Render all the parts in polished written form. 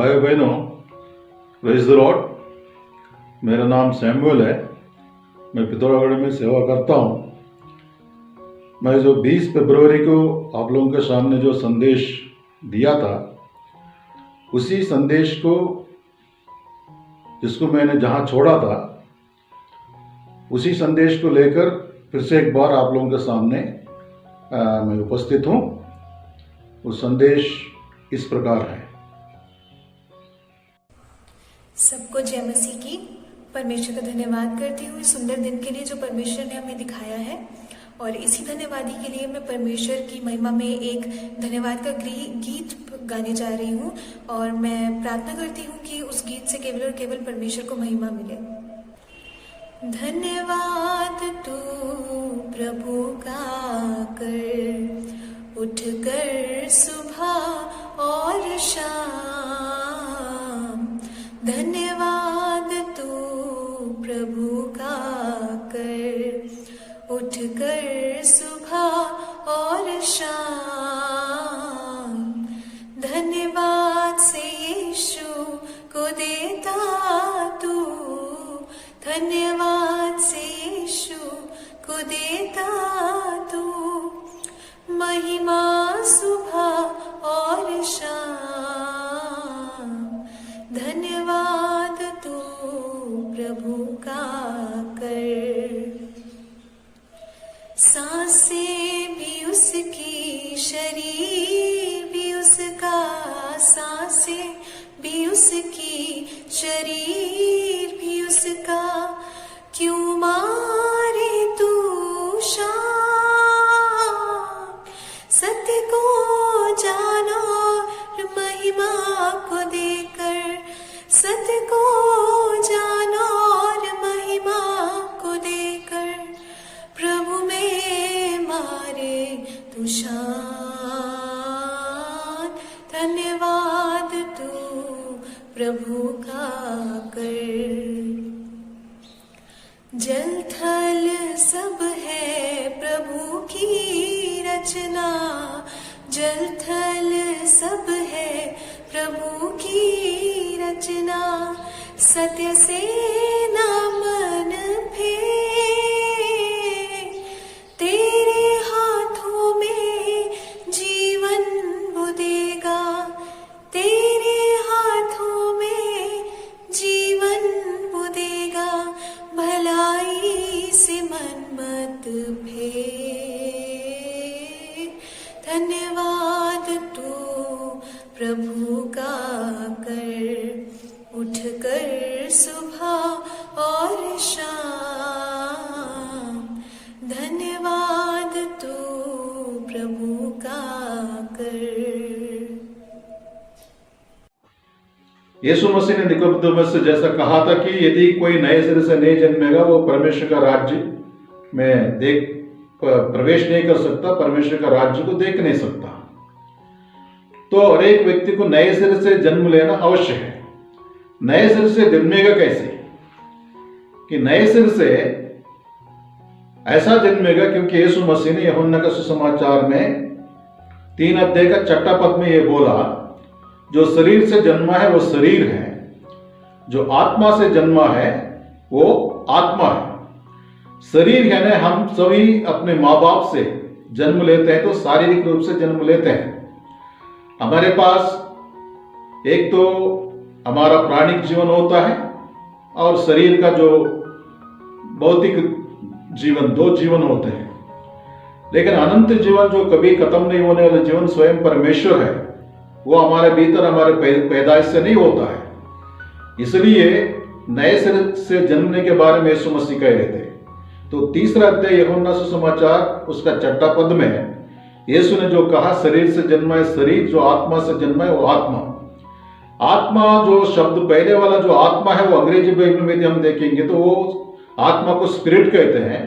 भाई बहनों, praise the Lord. मेरा नाम सैमुअल है। मैं पिथौरागढ़ में सेवा करता हूँ। मैं जो 20 फरवरी को आप लोगों के सामने जो संदेश दिया था, उसी संदेश को जिसको मैंने जहाँ छोड़ा था, उसी संदेश को लेकर फिर से एक बार आप लोगों के सामने मैं उपस्थित हूँ। वो संदेश इस प्रकार है। सबको जय मसीह की। परमेश्वर का धन्यवाद करती हूँ इस सुंदर दिन के लिए जो परमेश्वर ने हमें दिखाया है, और इसी धन्यवादी के लिए मैं परमेश्वर की महिमा में एक धन्यवाद का गीत गाने जा रही हूँ, और मैं प्रार्थना करती हूँ कि उस गीत से केवल और केवल परमेश्वर को महिमा मिले। धन्यवाद तू प्रभु का कर, उठ कर सुबह और शाम। धन्यवाद तू प्रभु का कर, उठ कर सुबह और शाम। धन्यवाद से यीशु को देता तू, धन्यवाद से यीशु को देता तू, महिमा सुबह और शाम। धन्यवाद तू प्रभु का कर। सांसें भी उसकी, शरीर भी उसका, सांसें भी उसकी, शरीर भी उसका, क्यों मारे तू शाम। सत्य को जानो और महिमा को देकर, सत्य को जानो और महिमा को देकर, प्रभु में मारे तू शान। धन्यवाद तू प्रभु का कर। जल थल सब है प्रभु की रचना, जल थल सब है प्रभु की रचना। सत्य से ना मन फेर, तेरे हाथों में जीवन वो देगा, तेरे हाथों में जीवन वो देगा। भलाई से मन मत फेर। धन्यवाद तू प्रभु का कर, उठ कर सुबह और शाम। धन्यवाद तू प्रभु का कर। यीशु मसीह ने निकोदेमुस से जैसा कहा था कि यदि कोई नए सिरे से नहीं जन्मेगा, वो परमेश्वर का राज्य में प्रवेश नहीं कर सकता, परमेश्वर का राज्य को देख नहीं सकता। तो हर एक व्यक्ति को नए सिरे से जन्म लेना अवश्य है। नए सिरे से जन्मेगा कैसे? कि नए सिरे से ऐसा जन्मेगा क्योंकि यीशु मसीह ने यूहन्ना का सुसमाचार में 3 अध्याय का 6 पद में यह बोला, जो शरीर से जन्मा है वो शरीर है, जो आत्मा से जन्मा है वो आत्मा है। शरीर यानी हम सभी अपने माँ बाप से जन्म लेते हैं, तो शारीरिक रूप से जन्म लेते हैं। हमारे पास एक तो हमारा प्राणिक जीवन होता है, और शरीर का जो भौतिक जीवन, 2 जीवन होते हैं। लेकिन अनंत जीवन, जो कभी खत्म नहीं होने वाला जीवन, स्वयं परमेश्वर है, वो हमारे भीतर, हमारे पैदाइश से नहीं होता है। इसलिए नए सिरे से जन्मने के बारे में यीशु मसीह कह रहे थे। तो 3 अध्याय यूहन्ना सुसमाचार उसका 6 पद में यीशु ने जो कहा, शरीर से जन्मा है शरीर, जो आत्मा से जन्मा है वो आत्मा। आत्मा जो शब्द पहले वाला जो आत्मा है, वो अंग्रेजी बाइबल में हम देखेंगे तो वो आत्मा को स्पिरिट कहते हैं।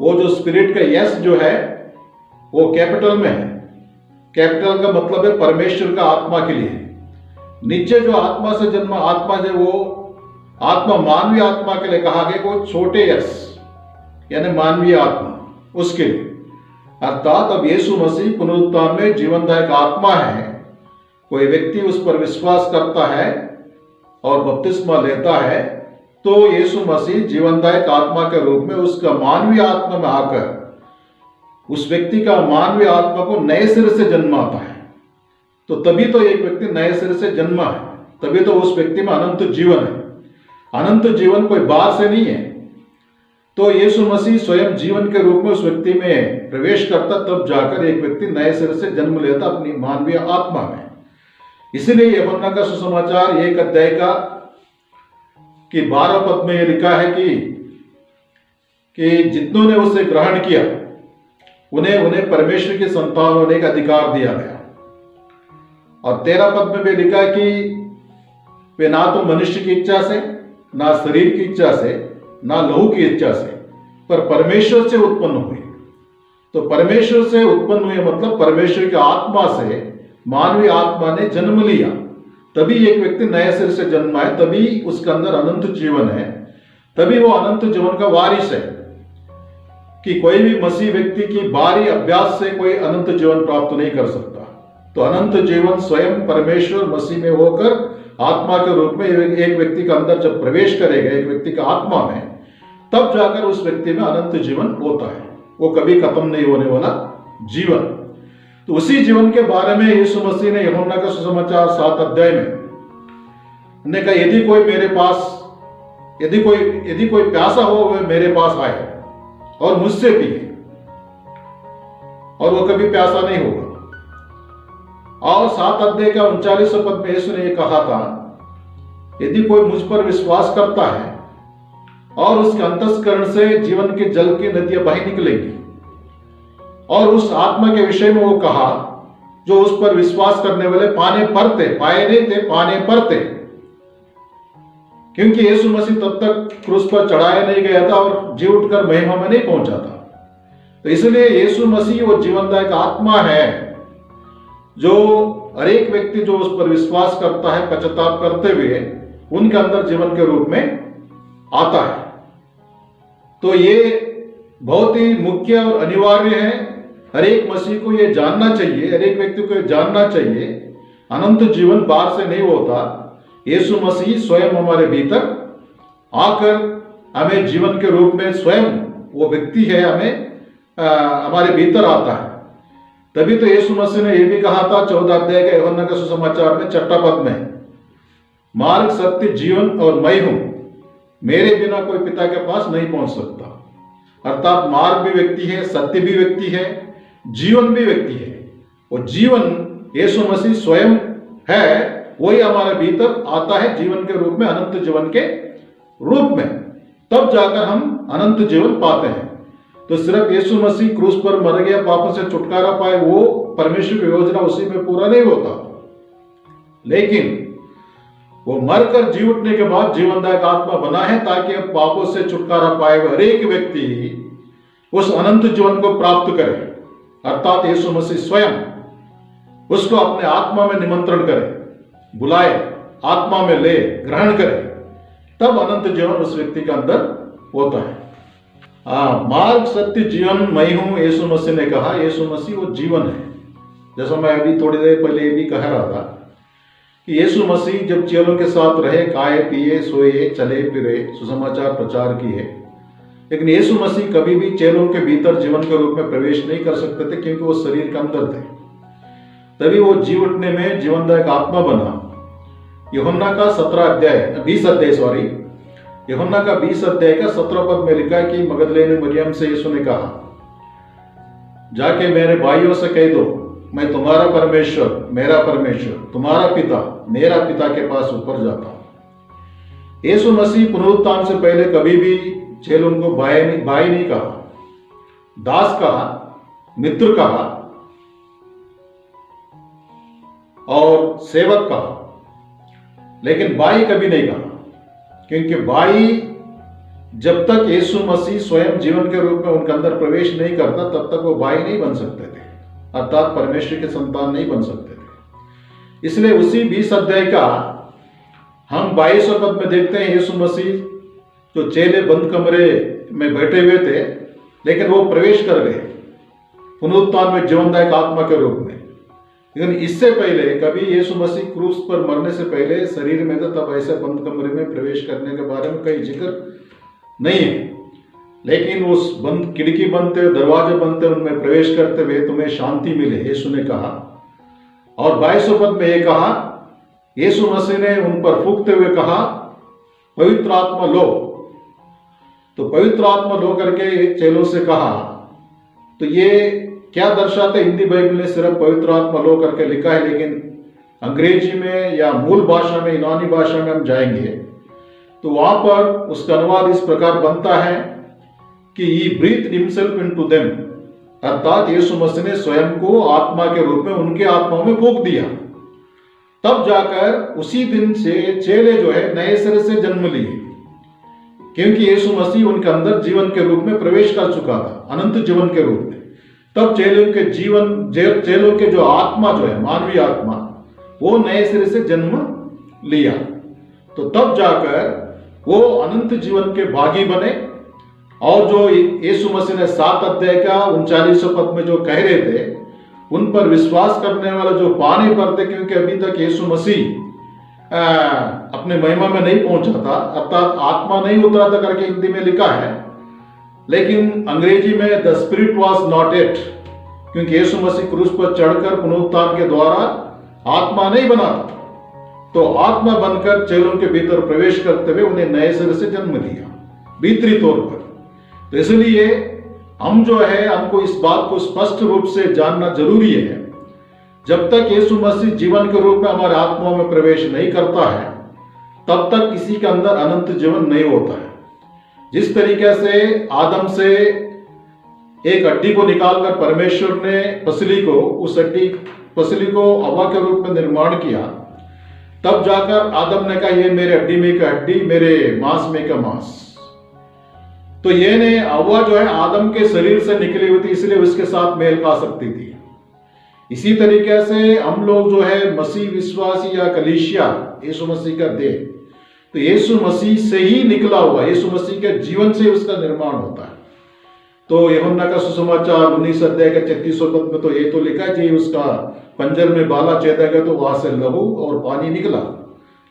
वो जो स्पिरिट का यस जो है वो कैपिटल में है। कैपिटल का मतलब है परमेश्वर का आत्मा के लिए। नीचे जो आत्मा से जन्मा आत्मा जो वो आत्मा मानवीय आत्मा के लिए कहा गया, वो छोटे यस यानी मानवीय आत्मा, उसके लिए। अर्थात अब यीशु मसीह पुनरुत्थान में जीवनदायक आत्मा है, कोई व्यक्ति उस पर विश्वास करता है और बपतिस्मा लेता है तो यीशु मसीह जीवनदायक आत्मा के रूप में उसका मानवीय आत्मा में आकर उस व्यक्ति का मानवीय आत्मा को नए सिरे से जन्माता है। तो तभी तो एक व्यक्ति नए सिरे से जन्मा है, तभी तो उस व्यक्ति में अनंत जीवन है। अनंत जीवन कोई बाहर से नहीं है। तो यीशु मसीह स्वयं जीवन के रूप में उस व्यक्ति में प्रवेश करता, तब जाकर एक व्यक्ति नए सिरे से जन्म लेता अपनी मानवीय आत्मा में। इसीलिए यूहन्ना का सुसमाचार 1 अध्याय का कि 12 पद में यह लिखा है कि जितनों ने उसे ग्रहण किया उन्हें परमेश्वर की संतान होने का अधिकार दिया गया। और 13 पद में भी लिखा है कि वे ना तो मनुष्य की इच्छा से, ना शरीर की इच्छा से, ना लहू की इच्छा से, पर परमेश्वर से उत्पन्न हुए। तो परमेश्वर से उत्पन्न हुए मतलब परमेश्वर की आत्मा से मानवीय आत्मा ने जन्म लिया, तभी एक व्यक्ति नए सिर से जन्मा है, तभी उसके अंदर अनंत जीवन है, तभी वो अनंत जीवन का वारिस है। कि कोई भी मसीह व्यक्ति की बाहरी अभ्यास से कोई अनंत जीवन प्राप्त नहीं कर सकता। तो अनंत जीवन स्वयं परमेश्वर मसीह में होकर आत्मा के रूप में एक व्यक्ति का अंदर जब प्रवेश करेगा, एक व्यक्ति का आत्मा में, तब जाकर उस व्यक्ति में अनंत जीवन होता है। वो कभी खत्म नहीं होने वाला जीवन। तो उसी जीवन के बारे में यीशु मसीह ने यूहन्ना का सुसमाचार 7 अध्याय में ने कहा, यदि कोई प्यासा हो वह मेरे पास आए और मुझसे पिए और वो कभी प्यासा नहीं होगा। और 7 अध्याय का 39 पद में यीशु ने यह कहा था, यदि कोई मुझ पर विश्वास करता है और उसके अंतःकरण से जीवन के जल की नदियां बह निकलेंगी। और उस आत्मा के विषय में वो कहा जो उस पर विश्वास करने वाले पाए नहीं थे, पाने पर थे। क्योंकि यीशु मसीह तब तक क्रूस पर चढ़ाया नहीं गया था और जी उठकर महिमा में नहीं पहुंचा था। तो इसलिए यीशु मसीह वो जीवनदायक आत्मा है जो हर एक व्यक्ति जो उस पर विश्वास करता है पश्चाताप करते हुए उनके अंदर जीवन के रूप में आता है। तो ये बहुत ही मुख्य और अनिवार्य है। हर एक मसीह को ये जानना चाहिए, हर एक व्यक्ति को ये जानना चाहिए, अनंत जीवन बाहर से नहीं होता। यीशु मसीह स्वयं हमारे भीतर आकर हमें जीवन के रूप में स्वयं वो व्यक्ति है, हमारे भीतर आता है। तभी तो यीशु मसीह ने यह भी कहा था 14 अध्याय के यूहन्ना का सुसमाचार में 6 पद में, मार्ग सत्य जीवन और मैं हूं, मेरे बिना कोई पिता के पास नहीं पहुंच सकता। अर्थात मार्ग भी व्यक्ति है, सत्य भी व्यक्ति है, जीवन भी व्यक्ति है। वो जीवन यीशु मसीह स्वयं है, वही हमारे भीतर आता है जीवन के रूप में, अनंत जीवन के रूप में। तब जाकर हम अनंत जीवन पाते हैं। तो सिर्फ यीशु मसीह क्रूस पर मर गया, पापों से छुटकारा पाए, वो परमेश्वर की योजना उसी में पूरा नहीं होता। लेकिन वो मरकर जी उठने के बाद जीवनदायक आत्मा बना है ताकि अब पापों से छुटकारा पाए हुए हर एक व्यक्ति उस अनंत जीवन को प्राप्त करे। अर्थात यीशु मसीह स्वयं उसको अपने आत्मा में निमंत्रण करे, बुलाए, आत्मा में ले, ग्रहण करे, तब अनंत जीवन उस व्यक्ति के अंदर होता है। मार्ग सत्य जीवन मैं हूं, यीशु मसीह ने कहा। यीशु मसीह वो जीवन है। जैसा मैं अभी थोड़ी देर पहले ये भी कह रहा था कि यीशु मसीह जब चेलों के साथ रहे, खाए पिए सोए चले फिरे, सुसमाचार प्रचार किए, लेकिन यीशु मसीह कभी भी चेलों के भीतर जीवन के रूप में प्रवेश नहीं कर सकते थे क्योंकि वो शरीर के अंदर थे। तभी वो जी उठने में जीवनदायक आत्मा बना। यूहन्ना का 20 अध्याय यूहन्ना का 20 अध्याय का 17 पद में लिखा है कि मगदलेने मरियम से यीशु ने कहा, जाके मेरे भाइयों से कह दो, मैं तुम्हारा परमेश्वर, मेरा परमेश्वर, तुम्हारा पिता, मेरा पिता के पास ऊपर जाता हूं। यीशु मसीह पुनरुत्थान से पहले कभी भी चेलों को भाई नहीं कहा, दास कहा, मित्र कहा और सेवक कहा, लेकिन भाई कभी नहीं कहा। क्योंकि भाई जब तक यीशु मसीह स्वयं जीवन के रूप में उनके अंदर प्रवेश नहीं करता तब तक वो भाई नहीं बन सकते थे, अर्थात परमेश्वर के संतान नहीं बन सकते थे। इसलिए उसी 20 अध्याय का हम 22 पद में देखते हैं, यीशु मसीह जो चेले बंद कमरे में बैठे हुए थे, लेकिन वो प्रवेश कर गए पुनरुत्थान में जीवनदायक आत्मा के रूप में। लेकिन इससे पहले कभी यीशु मसीह क्रूस पर मरने से पहले शरीर में था, तब ऐसे बंद कमरे में प्रवेश करने के बारे में कहीं जिक्र नहीं है। लेकिन उस बंद खिड़की बनते हुए, दरवाजे बनते उनमें प्रवेश करते हुए तुम्हें शांति मिले, यीशु ने कहा। और 22वें पद में ये कहा, यीशु मसीह ने उन पर फूंकते हुए कहा, पवित्र आत्मा लो। तो पवित्र आत्मा लो करके चेलों से कहा। तो ये क्या दर्शाते? हिंदी बाइबल ने सिर्फ पवित्र आत्मा लो करके लिखा है, लेकिन अंग्रेजी में या मूल भाषा में, यूनानी भाषा में हम जाएंगे तो वहां पर उसका अनुवाद इस प्रकार बनता है कि ही ब्रीथ हिमसेल्फ इनटू देम, अर्थात यीशु मसीह ने स्वयं को आत्मा के रूप में उनके आत्माओं में फूंक दिया। तब जाकर उसी दिन से चेले जो है नए सिरे से जन्म लिए, क्योंकि यीशु मसीह उनके अंदर जीवन के रूप में प्रवेश कर चुका था, अनंत जीवन के रूप में। तब चेलों के जीवन, चेलों के जो आत्मा जो है, मानवीय आत्मा, वो नए सिरे से जन्म लिया। तो तब जाकर वो अनंत जीवन के भागी बने। और जो यीशु मसीह ने 7 अध्याय का 39वें पद में जो कह रहे थे, उन पर विश्वास करने वाले जो पानी पर थे, क्योंकि अभी तक यीशु मसीह अपने महिमा में नहीं पहुंचा था, अर्थात आत्मा नहीं उतरा था करके हिंदी में लिखा है, लेकिन अंग्रेजी में the spirit was not at, क्योंकि यीशु मसीह क्रूस पर चढ़कर पुनरुत्थान के द्वारा आत्मा नहीं बना था। तो आत्मा बनकर चेलों के भीतर प्रवेश करते हुए उन्हें नए सिरे से जन्म दिया भीतरी तौर पर। तो इसलिए हम जो है, हमको इस बात को स्पष्ट रूप से जानना जरूरी है, जब तक यीशु मसीह जीवन के रूप में हमारे आत्माओं में प्रवेश नहीं करता है, तब तक किसी के अंदर अनंत जीवन नहीं होता है। जिस तरीके से आदम से एक हड्डी को निकालकर परमेश्वर ने उस पसली को हवा के रूप में निर्माण किया, तब जाकर आदम ने कहा, ये मेरे हड्डी में का हड्डी, मेरे मांस में का मांस। तो ये ने हवा जो है आदम के शरीर से निकली हुई थी, इसलिए उसके साथ मेल खा सकती थी। इसी तरीके से हम लोग जो है मसीह विश्वासी या कलीसिया, यीशु मसीह का देह, तो यीशु मसीह से ही निकला हुआ, यीशु मसीह के जीवन से उसका निर्माण होता है। तो यूहन्ना का सुसमाचार 19 अध्याय के 36वें पद में तो ये तो लिखा है, उसका पंजर में बाला चेता गया तो वहां से लहू और पानी निकला।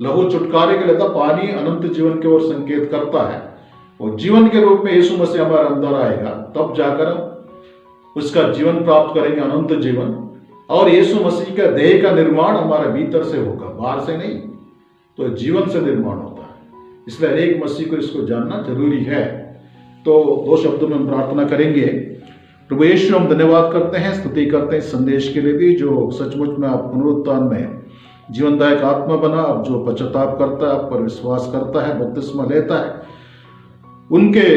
लहू छुटकारे के लिए था, पानी अनंत जीवन की ओर संकेत करता है। और जीवन के रूप में यीशु मसीह हमारे अंदर आएगा, तब जाकर हम उसका जीवन प्राप्त करेंगे, अनंत जीवन। और यीशु मसीह का देह का निर्माण हमारे भीतर से होगा, बाहर से नहीं, तो जीवन से निर्माण होता है। इसलिए हर एक मसीह को इसको जानना जरूरी है। तो 2 शब्दों में हम प्रार्थना करेंगे। प्रभु यीशु, हम धन्यवाद करते हैं, स्तुति करते हैं इस संदेश के लिए भी, जो सचमुच में आप पुनरुत्थान में जीवनदायक आत्मा बना, अब जो पश्चाताप करता है, आप पर विश्वास करता है, बपतिस्मा लेता है, उनके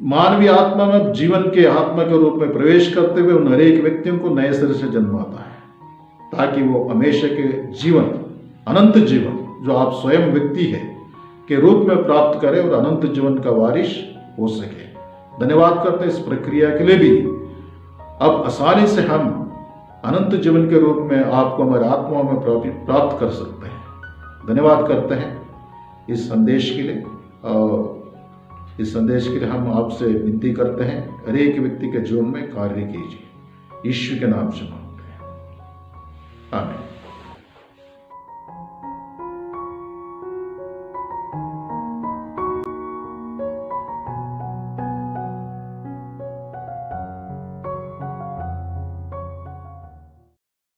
मानवीय आत्मा में जीवन के आत्मा के रूप में प्रवेश करते हुए उन हरेक व्यक्तियों को नए सिरे से जन्माता है, ताकि वो हमेशा के जीवन, अनंत जीवन जो आप स्वयं व्यक्ति है के रूप में प्राप्त करें और अनंत जीवन का वारिश हो सके। धन्यवाद करते हैं इस प्रक्रिया के लिए भी। अब आसानी से हम अनंत जीवन के रूप में आपको हमारे आत्मा में प्राप्त कर सकते हैं। धन्यवाद करते हैं इस संदेश के लिए। इस संदेश के लिए हम आपसे विनती करते हैं, हर एक व्यक्ति के जीवन में कार्य कीजिए। यीशु के नाम से मांगते हैं, आमीन।